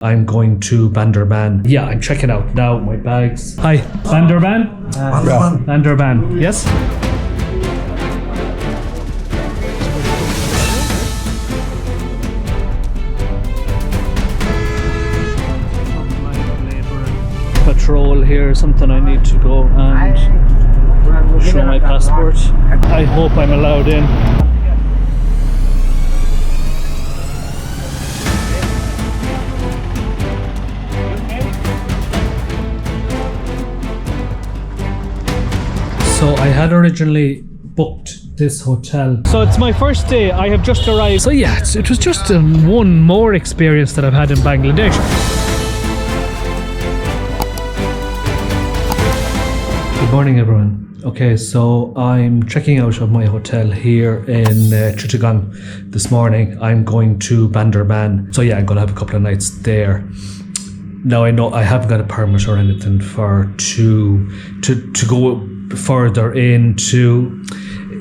I'm going to Bandarban. Yeah, I'm checking out now my bags. Hi, Bandarban? Bandarban. Bandarban, yes? Patrol here, something I need to go and show my passport. I hope I'm allowed in. So I had originally booked this hotel. So it's my first day, I have just arrived. So yeah, it was just one more experience that I've had in Bangladesh. Good morning everyone. Okay, so I'm checking out of my hotel here in Chittagong this morning. I'm going to Bandarban. So yeah, I'm gonna have a couple of nights there. Now I know I haven't got a permit or anything for to go further into.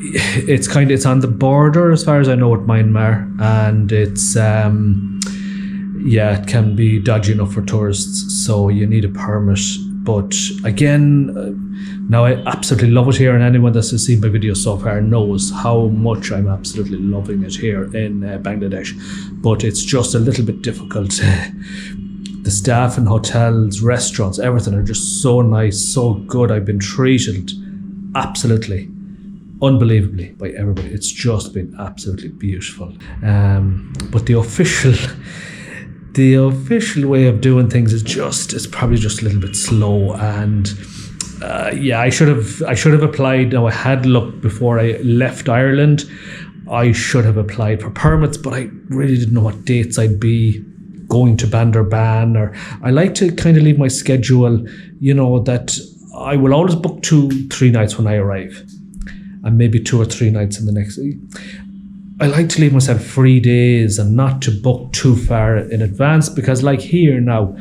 It's on the border as far as I know with Myanmar, and it's yeah, it can be dodgy enough for tourists, so you need a permit. But again, now I absolutely love it here, and anyone that's seen my videos so far knows how much I'm absolutely loving it here in Bangladesh. But it's just a little bit difficult. The staff in hotels, restaurants, everything are just so nice, so good. I've been treated absolutely, unbelievably by everybody. It's just been absolutely beautiful. But the official way of doing things is it's probably just a little bit slow. And yeah, I should have applied. Now I had looked before I left Ireland. I should have applied for permits, but I really didn't know what dates I'd be going to Bandarban. Or I like to kind of leave my schedule, you know, that I will always book 2-3 nights when I arrive, and maybe 2 or 3 nights in the next. I like to leave myself 3 days and not to book too far in advance, because like here now,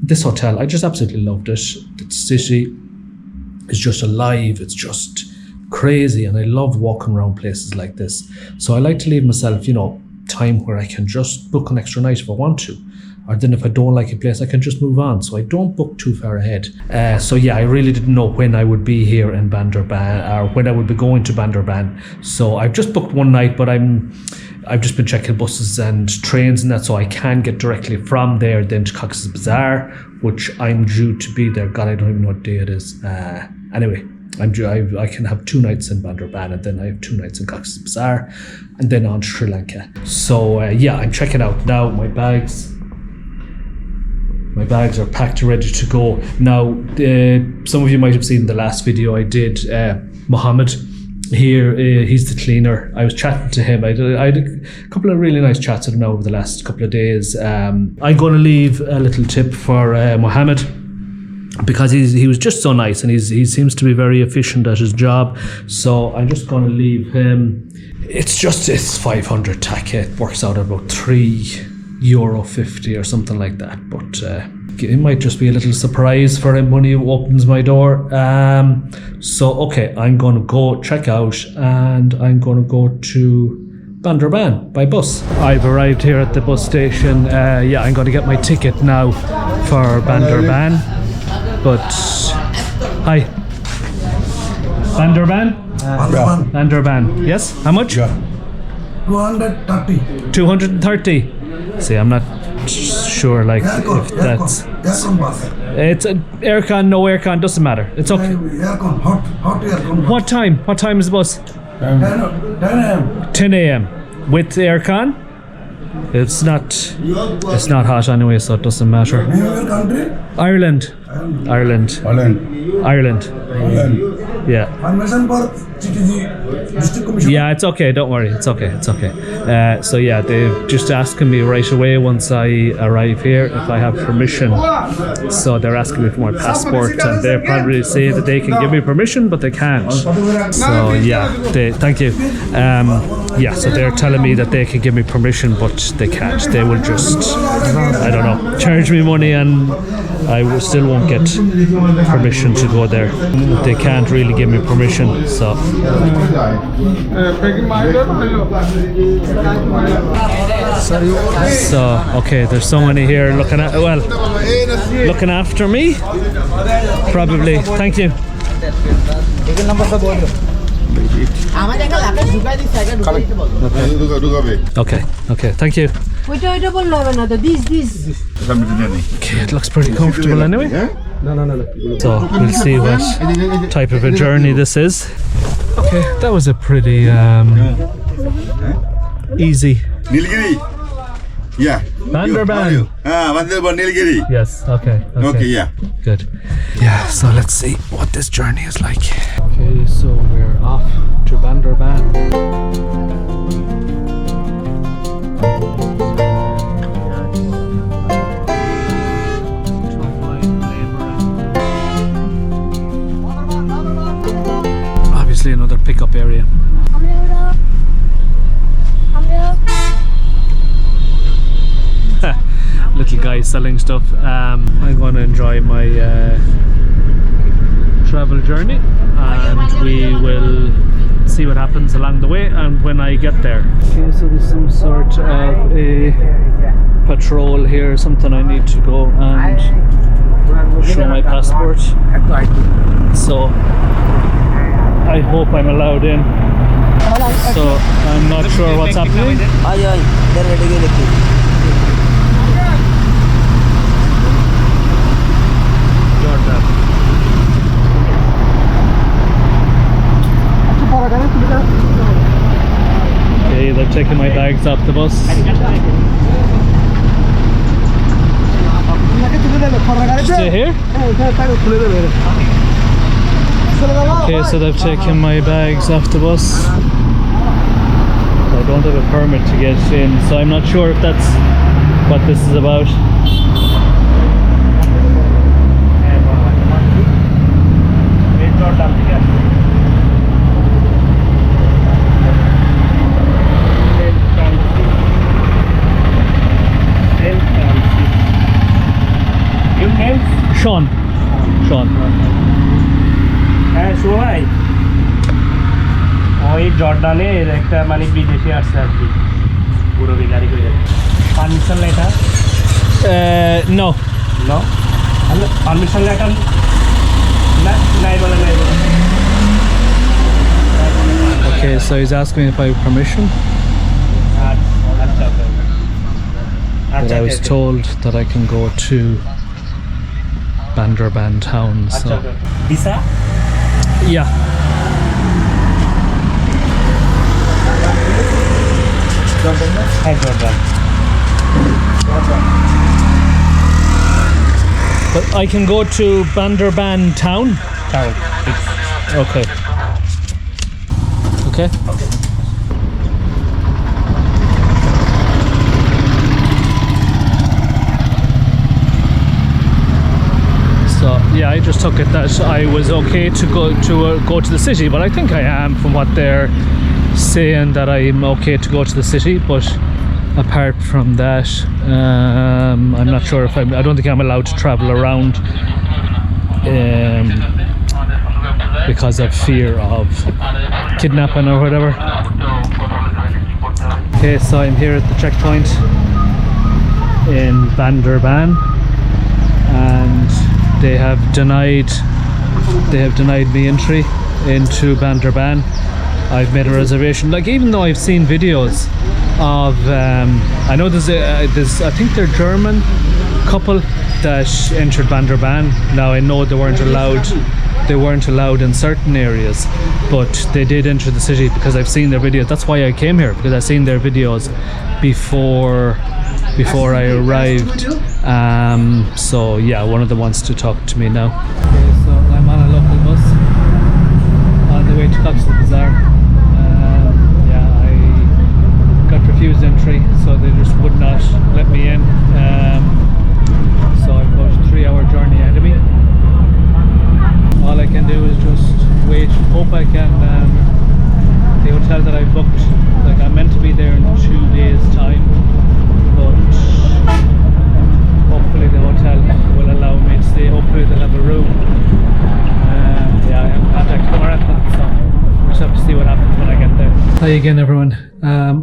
this hotel, I just absolutely loved it. The city is just alive. It's just crazy, and I love walking around places like this. So I like to leave myself, you know, time where I can just book an extra night if I want to, or then if I don't like a place I can just move on, so I don't book too far ahead. So yeah, I really didn't know when I would be here in Bandarban, or when I would be going to Bandarban. So I've just booked one night, but I've just been checking buses and trains and that, so I can get directly from there then to Cox's Bazar, which I'm due to be there. God, I don't even know what day it is. Anyway, I can have 2 nights in Bandarban, and then I have 2 nights in Cox's Bazar, and then on to Sri Lanka. So yeah, I'm checking out now my bags. My bags are packed and ready to go. Now, some of you might have seen the last video I did. Mohammed here, he's the cleaner. I was chatting to him. I had a couple of really nice chats with him now over the last couple of days. I'm going to leave a little tip for Mohammed, because he was just so nice, and he seems to be very efficient at his job. So I'm just going to leave him. It's 500 taka. It works out at about €3.50 or something like that. But it might just be a little surprise for him when he opens my door. So okay, I'm going to go check out, and I'm going to go to Bandarban by bus. I've arrived here at the bus station. Yeah, I'm going to get my ticket now for Bandarban. But hi, Bandarban? Bandarban. Yes, how much? 230. 230. See, I'm not sure like if that's. It's aircon, no aircon, doesn't matter. It's okay. Aircon, hot aircon. What time? What time is the bus? 10 a.m. 10 a.m. with aircon. It's not hot anyway, so it doesn't matter. Your country? Ireland. Yeah. Permission for CTG District Commission? Yeah, it's okay. Don't worry. It's okay. So yeah, they're just asking me right away once I arrive here if I have permission. So they're asking me for my passport, and they probably say that they can give me permission, but they can't. So yeah, thank you. Yeah, so they're telling me that they can give me permission, but they can't. They will just, I don't know, charge me money and still won't get permission to go there. They can't really give me permission, so. So, okay, there's so many here looking after me. Probably. Thank you. Okay, thank you. Okay, it looks pretty comfortable anyway. So we'll see what type of a journey this is. Okay, that was a pretty easy. Nilgiri. Yeah. Bandarban. Bandarban, Nilgiri. Yes, okay. Okay, yeah. Good. Yeah, so let's see what this journey is like. Okay, so we're off to Bandarban. Obviously another pickup area. Little guy selling stuff. I'm going to enjoy my travel journey, and we will see what happens along the way and when I get there. Okay, so there's some sort of a patrol here, something I need to go and show my passport. So I hope I'm allowed in. So I'm not sure what's happening. Okay, they're taking my bags off the bus. Stay here? Okay, so they've taken my bags off the bus. I don't have a permit to get in, so I'm not sure if that's what this is about. Sean. হ্যাঁ শোনাই ওই জর্ডানে একটা মানে বিদেশে আসছে আর কি পুরো গাড়ি করে permission letter No. No permission letter নাই বলে Okay, so he's asking me if I have permission. But I was told that I can go to Bandarban town, so visa yeah. হ্যাঁ Jordan But I can go to Bandarban town. Okay. Okay. So yeah, I just took it that I was okay to go to the city, but I think I am from what they're saying, that I'm okay to go to the city. But apart from that, I'm not sure if I don't think I'm allowed to travel around because of fear of kidnapping or whatever. Okay, so I'm here at the checkpoint in Bandarban, and they have denied me entry into Bandarban. I've made a reservation. Like, even though I've seen videos of I know there's I think they're German couple that entered Bandarban. Now I know they weren't allowed in certain areas, but they did enter the city because I've seen their videos. That's why I came here, because I've seen their videos before I arrived. So yeah, one of them wants to talk to me now. Okay, so I'm on a local bus on the way to Bazar. Yeah, I got refused entry, so they just would not let me in. So I've got a 3-hour journey ahead of me. All I can do is just wait, hope I can. The hotel that I booked, like, I'm meant to be there in 2 days' time, but hopefully the hotel will allow me Hi again, everyone.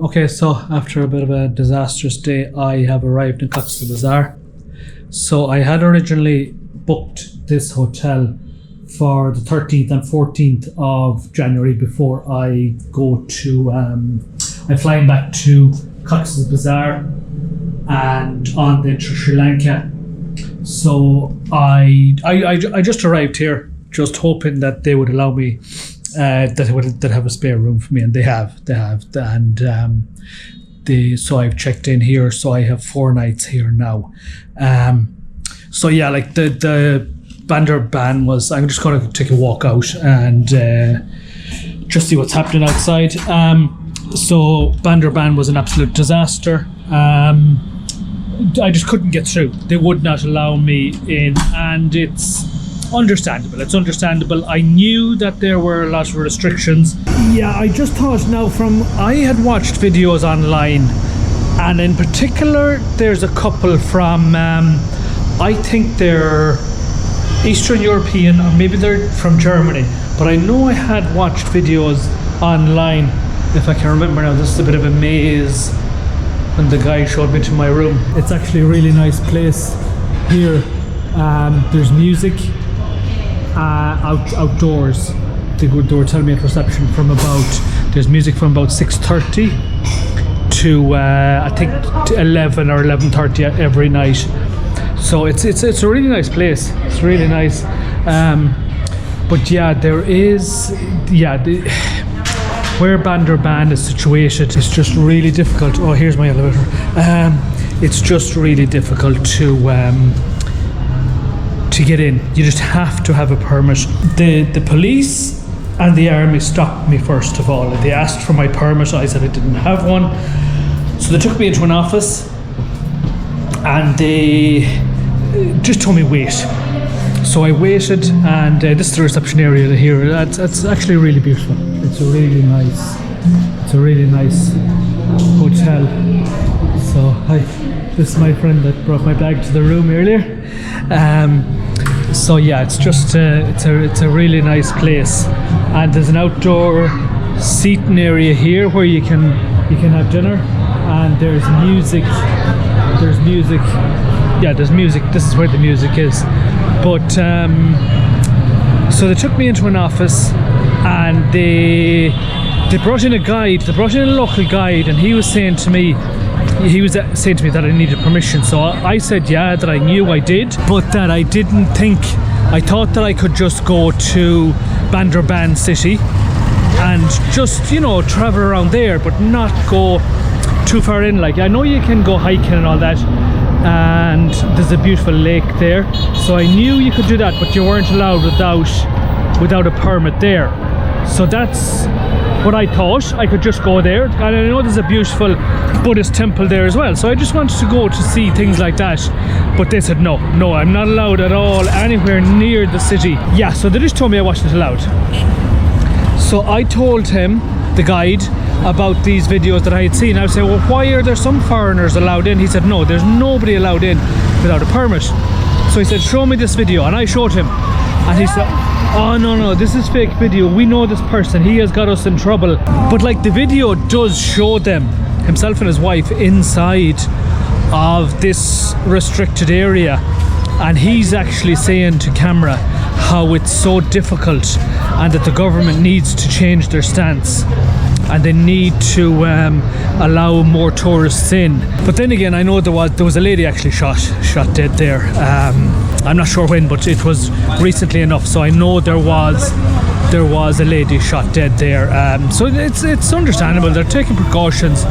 Okay, so after a bit of a disastrous day, I have arrived in Cox's Bazar. So I had originally booked this hotel for the 13th and 14th of January before I go to, I'm flying back to Cox's Bazar and on then to Sri Lanka. So I just arrived here, just hoping that they would allow me, that have a spare room for me, and they have, and so I've checked in here, so I have 4 nights here now. So yeah, like the Bandarban was, I'm just going to take a walk out and just see what's happening outside. So Bandarban was an absolute disaster. I just couldn't get through. They would not allow me in, and it's understandable. I knew that there were a lot of restrictions. Yeah, I just thought I had watched videos online, and in particular there's a couple from I think they're Eastern European, or maybe they're from Germany, but I know I had watched videos online, if I can remember now. This is a bit of a maze, and the guy showed me to my room. It's actually a really nice place here. There's music outdoors. They were telling me at reception there's music from about 6:30 to I think to 11 or 11:30 every night. So it's a really nice place. It's really nice. But yeah, there is where Bandarban is situated, it's just really difficult. Oh, here's my elevator. It's just really difficult to get in. You just have to have a permit. The police and the army stopped me first of all. They asked for my permit. I said I didn't have one. So they took me into an office and they just told me wait. So I waited, and this is the reception area here. That's actually really beautiful. It's a really nice hotel. So hi, this is my friend that brought my bag to the room earlier. So yeah, it's just it's a really nice place, and there's an outdoor seating area here where you can have dinner, and there's music. Yeah, there's music. This is where the music is. But so they took me into an office, and they brought in a guide. They brought in a local guide, and he was saying to me that I needed permission. So I said yeah, that I knew I did, but that I didn't think. I thought that I could just go to Bandarban city and just travel around there, but not go too far in. Like, I know you can go hiking and all that, and there's a beautiful lake there, so I knew you could do that, but you weren't allowed without a permit there. So that's what I thought. I could just go there, and I know there's a beautiful Buddhist temple there as well, so I just wanted to go to see things like that. But they said no, I'm not allowed at all anywhere near the city. Yeah, so they just told me I wasn't allowed. So I told him, the guide, about these videos that I had seen. I said, well, why are there some foreigners allowed in? He said, no, there's nobody allowed in without a permit. So he said, show me this video, and I showed him, and he said, oh no, this is fake video. We know this person. He has got us in trouble. But like, the video does show them, himself and his wife, inside of this restricted area, and he's actually saying to camera how it's so difficult, and that the government needs to change their stance, and they need to allow more tourists in. But then again, I know there was a lady actually shot dead there. I'm not sure when, but it was recently enough, so I know there was a lady shot dead there. So it's understandable. They're taking precautions.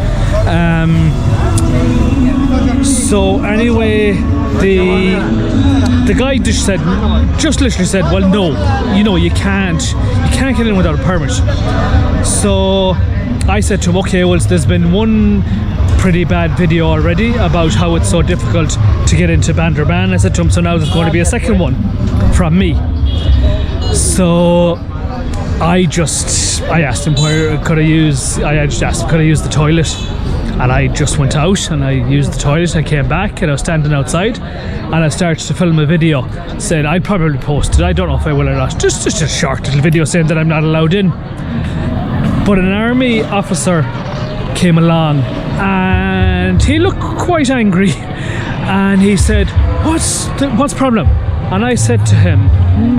So anyway, the guy just literally said, well, no, you can't get in without a permit. So I said to him, okay, well, there's been one pretty bad video already about how it's so difficult to get into Bandarban. I said to him, so now there's going to be a second one from me. So I asked him where could I use the toilet, and I just went out and I used the toilet. I came back and I was standing outside and I started to film a video. Said I'd probably post it, I don't know if I will or not, just a short little video saying that I'm not allowed in. But an army officer came along and he looked quite angry, and he said, what's the problem? And I said to him,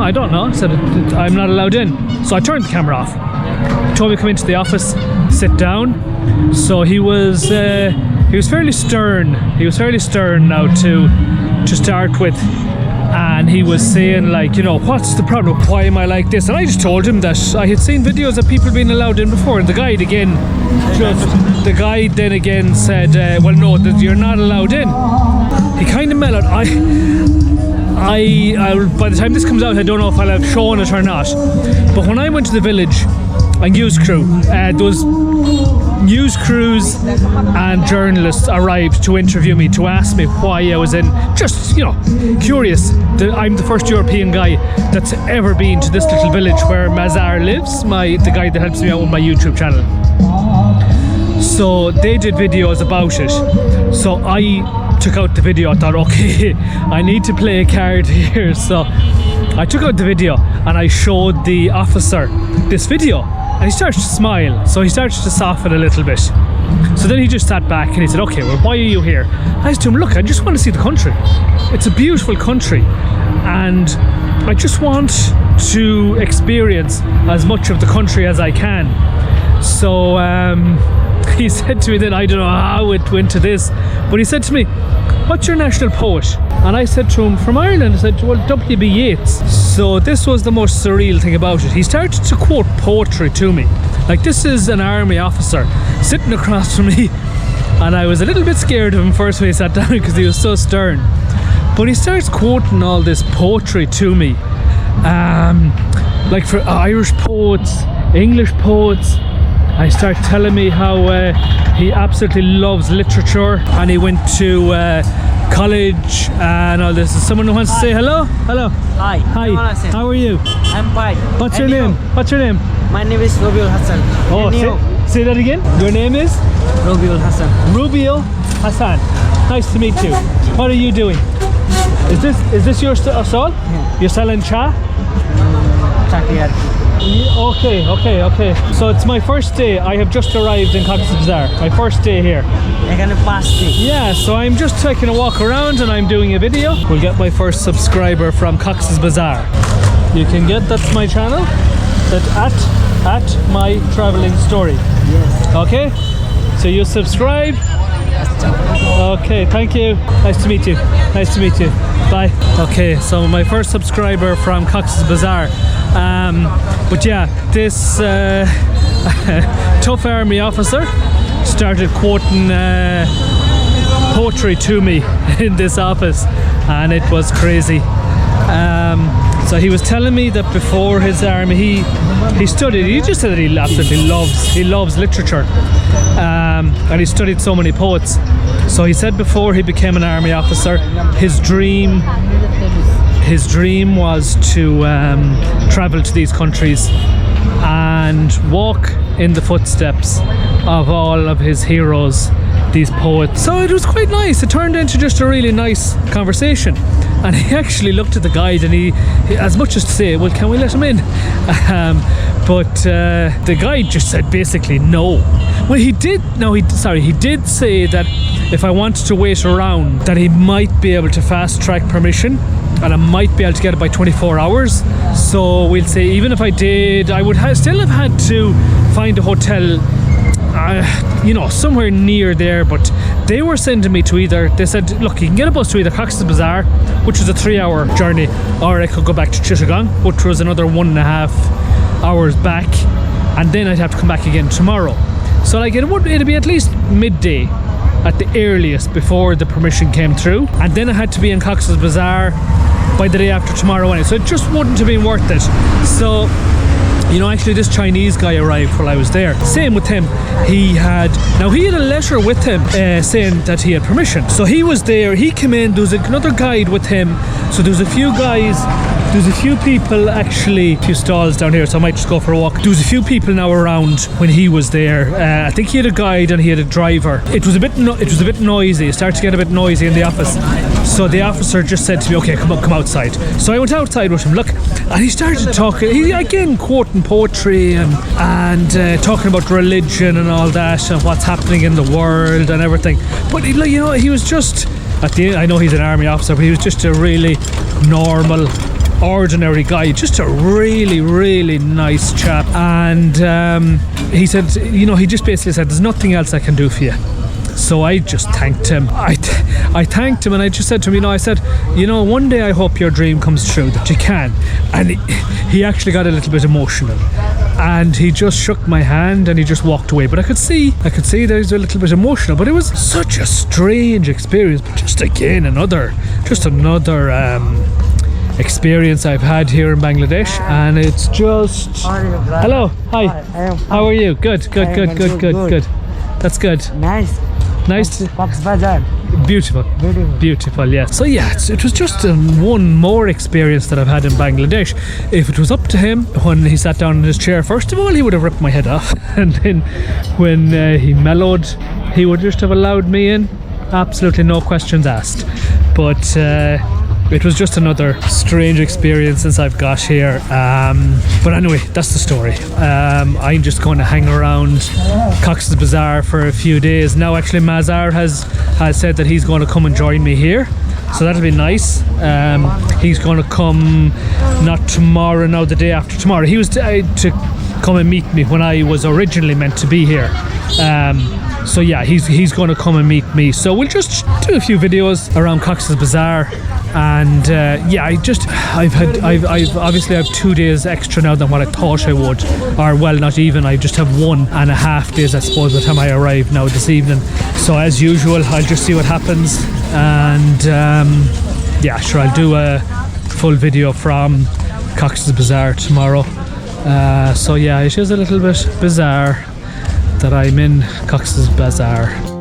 I don't know. I said, I'm not allowed in. So I turned the camera off. He told me to come into the office, sit down. So he was fairly stern. He was fairly stern now to start with. And he was saying, like, what's the problem? Why am I like this? And I just told him that I had seen videos of people being allowed in before. And the guide then again said, well, no, that you're not allowed in. He kind of mellowed. By the time this comes out, I don't know if I'll have shown it or not. But when I went to the village, a news crew, those news crews and journalists arrived to interview me, to ask me why I was in. Just, curious. I'm the first European guy that's ever been to this little village where Bazar lives, the guy that helps me out with my YouTube channel. So they did videos about it. So I took out the video. I thought, okay, I need to play a card here. So I took out the video and I showed the officer this video, and he started to smile. So he started to soften a little bit. So then he just sat back and he said, okay, well, why are you here? I said to him, look, I just want to see the country. It's a beautiful country, and I just want to experience as much of the country as I can. So he said to me then, I don't know how it went to this, but he said to me, what's your national poet? And I said to him, from Ireland. I said, well, W.B. Yeats. So this was the most surreal thing about it. He started to quote poetry to me. Like, this is an army officer sitting across from me, and I was a little bit scared of him first when he sat down because he was so stern. But he starts quoting all this poetry to me, like for Irish poets, English poets. I start telling me how he absolutely loves literature, and he went to college and all this. Someone who wants to say hello? Hello. Hi. Hi. How are you? I'm fine. What's your name? What's your name? My name is Rubiul Hassan. Oh, say that again. Your name is? Rubiul Hassan. Rubiul Hassan. Nice to meet you. What are you doing? Is this your stall? Yeah. You're selling cha? Chattogram. Okay. So it's my first day. I have just arrived in Cox's Bazar. My first day here. Yeah, so I'm just taking a walk around and I'm doing a video. We'll get my first subscriber from Cox's Bazar. You can get, that's my channel. That's at my traveling story. Yes. Okay? So you subscribe. Okay, thank you. Nice to meet you. Bye. Okay, so my first subscriber from Cox's Bazar. But yeah, this tough army officer started quoting poetry to me in this office, and it was crazy. So he was telling me that before his army, he studied. He just said that he absolutely loves literature, and he studied so many poets. So he said before he became an army officer, his dream was to travel to these countries and walk in the footsteps of all of his heroes, these poets. So it was quite nice. It turned into just a really nice conversation. And he actually looked at the guide, and he as much as to say, well, can we let him in? But the guide just said basically no. Well, he did say that if I wanted to wait around, that he might be able to fast track permission, and I might be able to get it by 24 hours. So we'll say, even if I did, I would still have had to find a hotel, somewhere near there. But they were sending me to they said, look, you can get a bus to either Cox's Bazar, which was a 3-hour journey, or I could go back to Chittagong, which was another 1.5 hours back, and then I'd have to come back again tomorrow. So like it'd be at least midday at the earliest before the permission came through, and then I had to be in Cox's Bazar by the day after tomorrow anyway, so it just wouldn't have been worth it. So actually this Chinese guy arrived while I was there. Same with him. He had a letter with him saying that he had permission. So he was there, he came in, there was another guide with him. So there was a few guys There's a few people actually, a few stalls down here, so I might just go for a walk. There was a few people now around when he was there. I think he had a guide and he had a driver. It was a bit noisy. It started to get a bit noisy in the office. So the officer just said to me, okay, come outside. So I went outside with him, look, and he started talking, he again quoting poetry and talking about religion and all that and what's happening in the world and everything. But you know, he was just, at the end, I know he's an army officer, but he was just a really normal, ordinary guy, just a really, really nice chap. And he said, you know, he just basically said, there's nothing else I can do for you. So I just thanked him. I thanked him, and I just said to him, you know, I said, you know, one day I hope your dream comes true, that you can. And he actually got a little bit emotional, and he just shook my hand and he just walked away. But I could see that he was a little bit emotional. But it was such a strange experience. But just again, another experience I've had here in Bangladesh, and it's just. Hello, hi. How are you? Good. That's good. Nice. Bazar. Beautiful, yeah. So yeah, it was just one more experience that I've had in Bangladesh. If it was up to him, when he sat down in his chair, first of all, he would have ripped my head off. And then when he mellowed, he would just have allowed me in. Absolutely no questions asked. But it was just another strange experience since I've got here. But anyway, that's the story. I'm just going to hang around Cox's Bazar for a few days. Now actually Bazar has said that he's going to come and join me here. So that'll be nice. He's going to come not tomorrow, no, the day after tomorrow. He was to come and meet me when I was originally meant to be here. So yeah, he's going to come and meet me. So we'll just do a few videos around Cox's Bazar. And yeah, I've obviously 2 days extra now than what I thought I would, or well, not even. I just have 1.5 days, I suppose, by the time I arrive now this evening. So as usual, I'll just see what happens, and yeah, sure, I'll do a full video from Cox's Bazar tomorrow. So yeah, it is a little bit bizarre that I'm in Cox's Bazar.